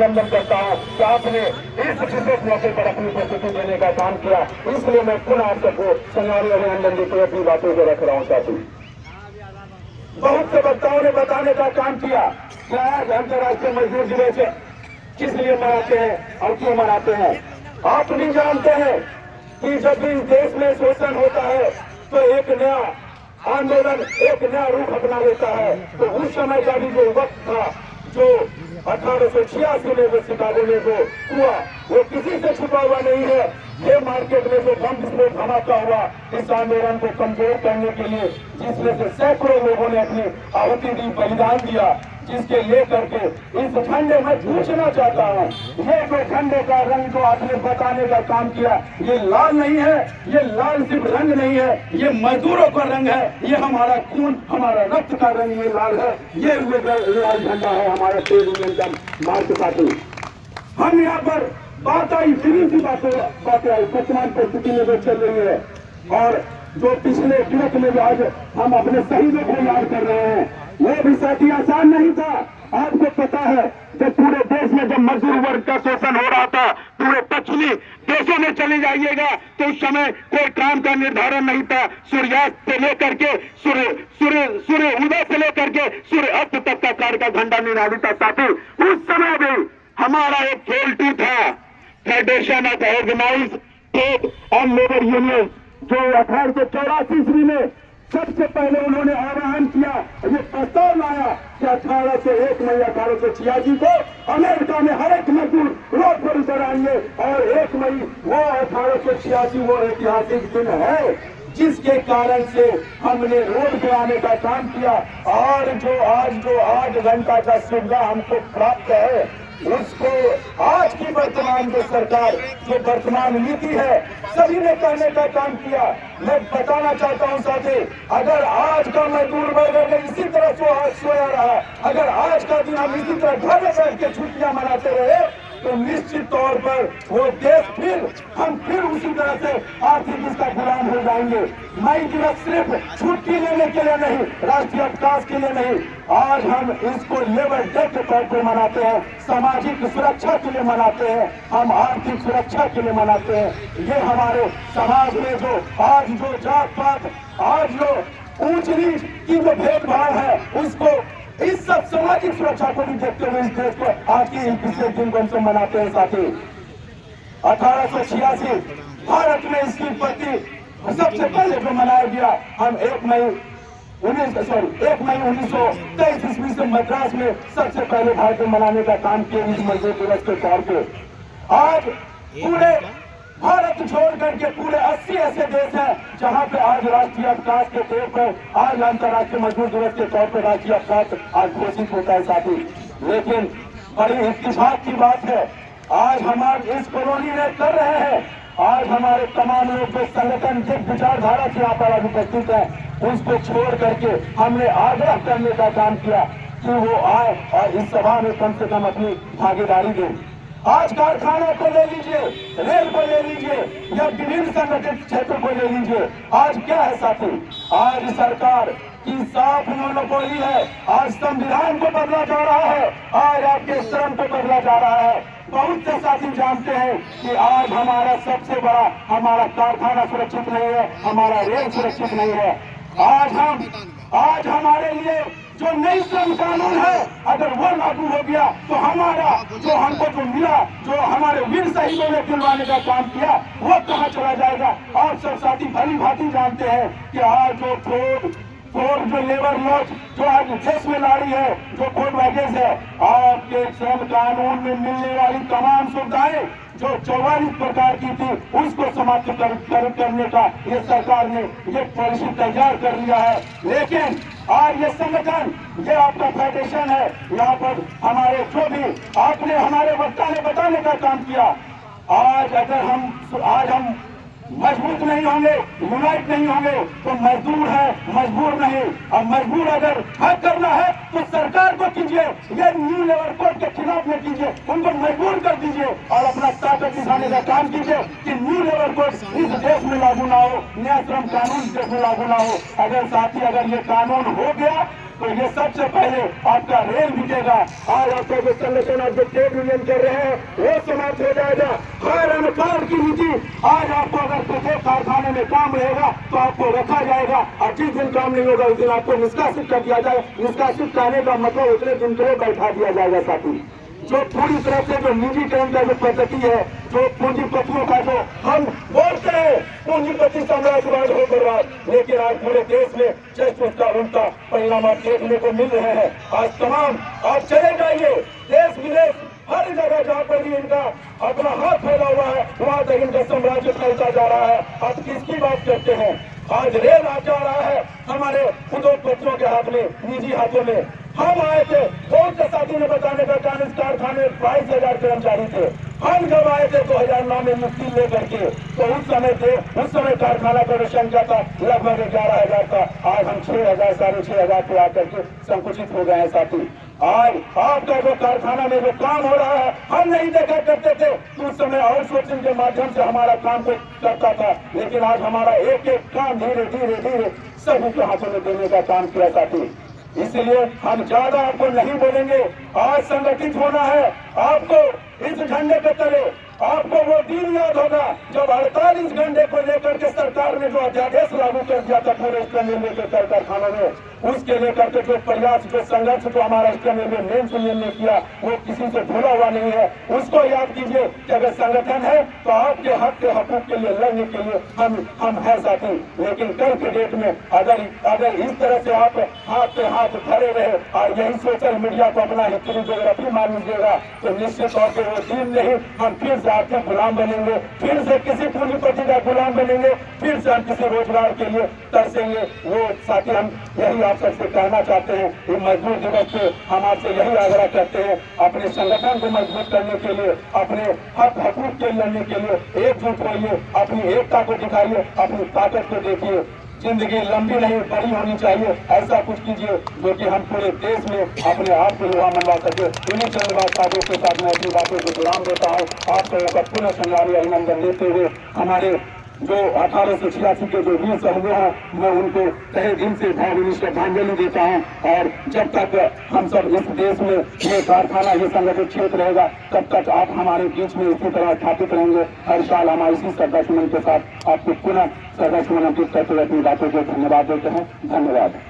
अभिनंदन करता हूँ कि आपने इस विशेष मौके पर अपनी उपस्थिति देने का काम किया। इसलिए मैं पुनः आप सबको संगारी अभिनंदन देते हुए अपनी बातों को रख रहा हूँ। साथी बहुत से वक्ताओं ने बताने का काम किया कि आज अंतर्राष्ट्रीय मजदूर दिवस किस लिए मनाते हैं और क्यों मनाते हैं। आप भी जानते हैं कि जब भी देश में शोषण होता है तो एक नया आंदोलन एक नया रूप अपना लेता है। तो उस समय का भी जो वक्त था जो 1886 में वो शिकागो में जो हुआ वो किसी से छुपा हुआ नहीं है। ये मार्केट में जो बम विस्फोट धमाका हुआ इस आंदोलन को कमजोर करने के लिए, जिसमें से सैकड़ों लोगों ने अपनी आहुति दी, बलिदान दिया, जिसके लेकर के इस झंडे में पूछना चाहता हूँ, ये जो झंडे का रंग जो आपने बताने का काम किया, ये लाल नहीं है, ये लाल सिर्फ रंग नहीं है, ये मजदूरों का रंग है, ये हमारा खून हमारा रक्त का रंग ये लाल है, ये लाल झंडा है हमारे ट्रेड यूनियन का मार्च पार्टी। हम यहाँ पर बात आई सीधी सी बातें आई वर्तमान परिस्थिति में जो चल रही है और जो पिछले दिवस में जो आज हम अपने शहीदों को याद कर रहे हैं, वो भी साथी आसान नहीं था। आपको पता है जब पूरे देश में जब मजदूर वर्ग का शोषण हो रहा था, पूरे पश्चिमी देशों में चले जाइएगा तो उस समय कोई काम का निर्धारण नहीं था। सूर्यास्त से लेकर के सूर्य उदय से लेकर के सूर्य अस्त तक का कार्य का झंडा निराली था। साथी उस समय भी हमारा एक खेल था, federation of organised trade and labour union, जो 1884 ईस्वी में सबसे पहले उन्होंने आह्वान किया, ये प्रस्ताव लाया कि 1801 मई 1886 को अमेरिका में हर एक मजदूर रोड पर उतर आएंगे और 1 मई वो 1886 वो ऐतिहासिक दिन है जिसके कारण से हमने रोड गिराने का काम किया। और जो आज 8 घंटा का सुविधा हमको प्राप्त है, उसको आज की वर्तमान जो सरकार जो वर्तमान नीति है सभी ने करने का काम किया। मैं बताना चाहता हूं साथी, अगर आज का मजदूर वर्ग अगर इसी तरह सोया रहा, अगर आज का दिन हम इसी तरह घर में बैठ के छुट्टियां मनाते रहे तो निश्चित तौर पर वो देश हम फिर उसी तरह से आर्थिक इसका गुलाम हो जाएंगे। मई दिवस सिर्फ छुट्टी लेने के लिए नहीं, राष्ट्रीय अवकाश के लिए नहीं, आज हम इसको लेबर डे के तौर पर मनाते हैं, सामाजिक सुरक्षा के लिए मनाते हैं, हम आर्थिक सुरक्षा के लिए मनाते हैं। ये हमारे समाज में जो आज जो जात पात, आज जो ऊंच नीच की जो भेदभाव है, उसको इस सब सामाजिक सुरक्षा को भी देखते हुए इस देश को आज की पिछले दिन को हम मनाते हैं। साथी 1886 भारत में इसकी उत्पत्ति सबसे पहले जो मनाया गया, हम 1 मई 1923 ईस्वी से मद्रास में सबसे पहले भारत में मनाने का काम किया इस मजदूर दिवस के तौर पे। आज पूरे भारत छोड़ करके पूरे 80 ऐसे देश हैं जहां पे आज राष्ट्रीय अवकाश के तौर पर आज अंतर्राष्ट्रीय मजदूर दिवस के तौर पर राष्ट्रीय अवकाश आज घोषित होता है। साथी लेकिन बड़ी इत्तेफाक की बात है, आज हमारे इस कॉलोनी में कर रहे हैं, आज हमारे तमाम लोग जो संगठन जिस विचारधारा से यहाँ पर आज उपस्थित है उसको छोड़ करके हमने आग्रह करने का काम किया कि वो आए और इस सभा में कम से कम अपनी भागीदारी दें। आज कारखाना को ले लीजिए, रेल को ले लीजिए या विभिन्न संगठित क्षेत्र को ले लीजिए, आज क्या है साथी, आज सरकार की साफ मोनोपोली है। आज संविधान को बदला जा रहा है, आज आपके श्रम को बदला जा रहा है। बहुत से साथी जानते हैं कि आज हमारा सबसे बड़ा हमारा कारखाना सुरक्षित नहीं है, हमारा रेल सुरक्षित नहीं है। आज हमारे लिए जो नई श्रम कानून है अगर वो लागू हो गया तो हमारा जो हमको जो मिला, जो हमारे वीर शहीदों ने दिलवाने का काम किया, वो कहाँ चला जाएगा। आप सब साथी भली भांति जानते हैं कि आज जो जो लेबर लॉज जो आज देश में ला रही है, जो कोर्ट वैकेंस है, आपके श्रम कानून में मिलने वाली तमाम सुविधाएं जो 44 प्रकार की थी उसको समाप्त करने का ये सरकार ने ये पॉलिसी तैयार कर लिया है। लेकिन आज ये संगठन, ये आपका फेडरेशन है, यहाँ पर हमारे जो भी आपने हमारे वक्ता ने बताने का काम किया, आज अगर हम मजबूत नहीं होंगे, यूनाइट नहीं होंगे तो मजदूर है मजबूर नहीं। अब मजबूर अगर हक करना है तो सरकार को कीजिए, ये न्यू लेबर कोड के खिलाफ में कीजिए, उनको मजबूर कर दीजिए और अपना ताकत दिखाने का काम कीजिए कि न्यू लेबर कोड इस देश में लागू ना हो, नया श्रम कानून इस देश में लागू ना हो। अगर साथी अगर ये कानून हो गया तो ये सबसे पहले आपका रेल बिकेगा। आज आपका जो संगठन आप जो ट्रेड यूनियन कर रहे हैं वो समाप्त हो जाएगा। हर अनकार की नीति आज आपको अगर प्रत्येक कारखाने में काम रहेगा तो आपको रखा जाएगा और जिस दिन काम नहीं होगा उस दिन आपको निष्कासित कर दिया जाए। निष्कासित करने का मतलब उतने दिन के लिए बैठा दिया जाएगा। साथी जो पूरी तरह से जो निजीकरण का जो पद्धति है, जो पूंजीपतियों का जो हम बोलते हैं पूंजीपति साम्राज्यवाद हो बर्बाद, लेकिन आज पूरे देश में जस्ट उसका उल्टा परिणाम आप देखने को मिल रहे हैं। आज तमाम आप चले जाइए देश विदेश हर जगह जहाँ पर भी इनका अपना हाथ फैला हुआ है वहां तक इनका साम्राज्य फैलता जा रहा है। आप किसकी बात करते हैं? आज रेल आ जा रहा है हमारे उद्योगपतियों के हाथ में, निजी हाथों में। हम आए थे, बहुत से साथी ने बताने का कारण इस कारखाने 22,000 कर्मचारी थे। हम जब आए थे 2009 में मुक्ति लेकर के तो उस समय कारखाना का संख्या था लगभग 11,000 था। आज हम 6,000 6,500 पे आकर के संकुचित हो गए हैं। साथी आज आपका जो कारखाना में जो काम हो रहा है हम नहीं देखा करते थे, उस समय आउटसोर्सिंग के माध्यम से हमारा काम को करता था, लेकिन आज हमारा एक एक काम धीरे धीरे धीरे सभी के हाथों में देने का काम किया। साथी इसलिए हम ज्यादा आपको नहीं बोलेंगे। आज संगठित होना है आपको। इस झंडे के तले आपको वो दिन याद होगा जब 48 घंटे को लेकर के सरकार ने जो अध्यादेश लागू कर दिया था पूरे स्टील मिल के कारखानों में, उसके लेकर के जो प्रयास जो संघर्ष जो हमारा स्टील मिल मेन्स यूनियन ने किया वो किसी से भूला हुआ नहीं है। उसको याद कीजिए कि अगर संगठन है तो आपके हक के हकूक के लिए लड़ने के लिए हम है साथी। लेकिन कल के डेट में अगर इस तरह से आप हाथ पे हाथ धरे रहे और यही सोशल मीडिया को अपना हिस्ट्री जोग्राफी मान लीजिएगा तो निश्चित तौर पर वो दिन नहीं हम फिर से आपके गुलाम बनेंगे, फिर से किसी पूंजीपति का गुलाम बनेंगे, फिर से हम किसी रोजगार के लिए तरसेंगे। वो साथी हम यही आप सबसे कहना चाहते हैं। ये मजदूर दिवस पे हम आपसे यही आग्रह करते हैं, अपने संगठन को मजबूत करने के लिए, अपने हक हकूक के लड़ने के लिए एकजुट होइए, अपनी एकता को दिखाइए, अपनी ताकत को देखिए। जिंदगी लंबी नहीं बड़ी होनी चाहिए, ऐसा कुछ कीजिए जो कि हम पूरे देश में अपने आप को युवा मनवा सके। इन्हीं चंद बातों के साथ मैं अपनी बातों को विराम देता हूँ। आप लोगों का पुनः संग्रामी अभिनंदन देते हुए हमारे जो 1886 के जो वीर शहीदों हैं मैं उनको तहे दिल से भावभीनी श्रद्धांजलि देता हूँ। और जब तक हम सब इस देश में ये कारखाना ये संगठित क्षेत्र रहेगा तब तक आप हमारे बीच में इसी तरह स्थापित रहेंगे। हर साल हम इसी श्रद्धासुमन के साथ आपको पुनः श्रद्धासुमन अर्पित करते हुए अपनी बातों को धन्यवाद देते हैं। धन्यवाद।